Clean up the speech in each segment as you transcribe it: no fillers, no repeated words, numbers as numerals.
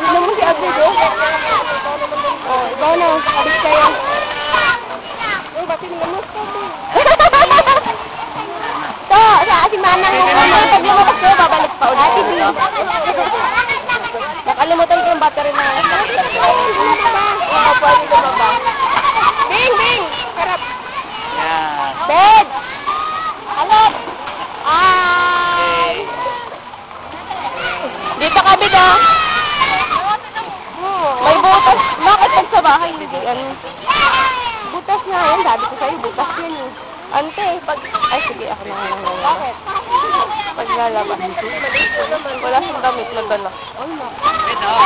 Tignan mo si Abid, oh. Oh, ikaw na. Abid kayo. Oh, ba't tingnan mo? To, si Manang yung pag lumabas ko, babalik pa ulit. Ate B. Nakalimutan ko yung battery na. Oo, pwede lumabas. Bing, Bing! Harap. Yeah. Bed! Halop! Ay! Dito ka, Bid, ah. May butas. Bakit pag sa bahay? Butas nga yan. Sabi ko sa'yo, butas yan eh. Ante, pag... Ay, sige, ako na lang. Bakit? Pag lalabas. Wala siyang damit na dala. Wala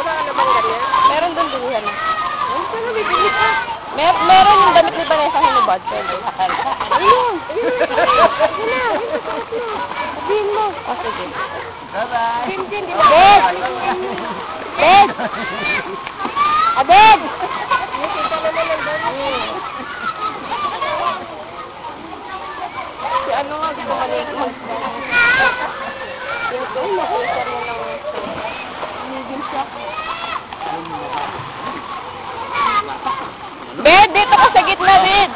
ka naman ganyan? Meron doon bilihan na. Saan bibili ka? Meron yung damit ni Vanessa Hinubad. Ayun! Ayun! Sabihin mo. Oh, sige. Bye-bye. Jin, di ba? Abed! Abed! Abed! Nakita naman ang dami. Si ano nga, gusto maliit mag... Yung ko, nakita mo ng... Medium siya. Bed, dito ka sa gitna, Bed!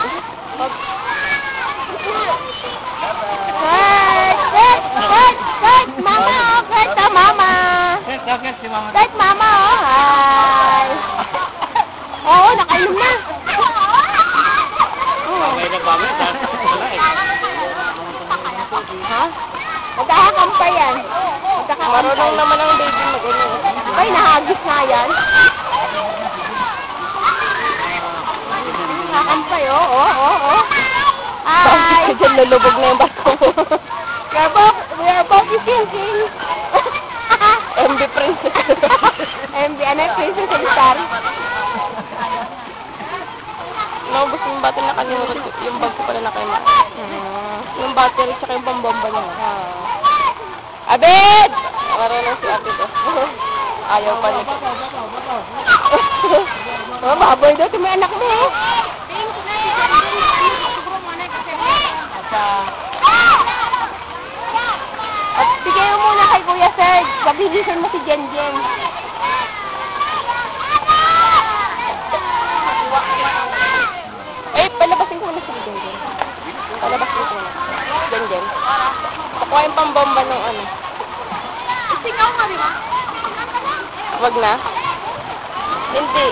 Kurt! Mama, oh! Kurt, oh, Mama! Kurt, Mama, oh! Hi! Oo, nakainom na! Ha? Magkakakampa yan. Marunong naman ang baby mag-inom. Ay, nahagis nga yan. Nakakampay, oh. Hi! Bakit ka dyan nalubog na yung bato mo? We are both thinking. MB Princess. MB, ano yung Princess and Star? Naubos yung battery na kalimutan ko. Yung bag ko pala nakalimutan. Yung battery tsaka yung pambomba niya. Abed! Marunong si Abed, oh. Ayaw pa niya. Oh, baboy daw. May anak mo, oh. At bigay mo muna kay Kuya Serge. Sabihin mo si Jen Jen. Eh, palabasin ko na si Jen Jen. Palabasin ko na. Jen Jen. Pakuha yung pambomba ng ano. Isigaw ka, di ba? Wag na. Hindi.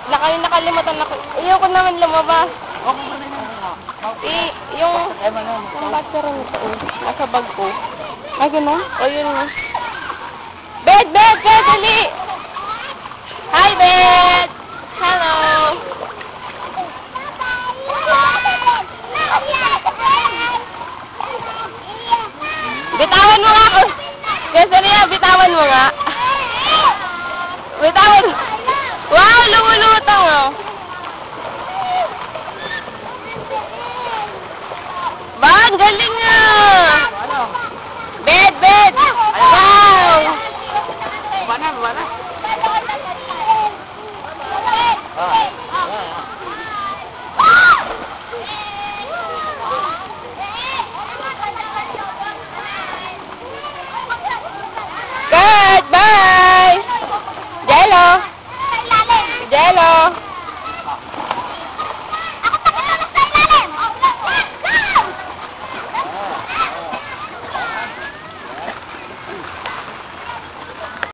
Nakalimutan ako. Ayoko naman lumabas. Yung battery nito, nasa bag ko. Ah, gano'n? O, yun. Bed! Dali! Hi, Bed! Hello! Bitawan mo nga ako! Kesaria, bitawan mo nga! Bitawan! Wow! Lumulutang, oh! Bang! Galing nga! Bed! Wow! Mana? Good! Bye! Jello!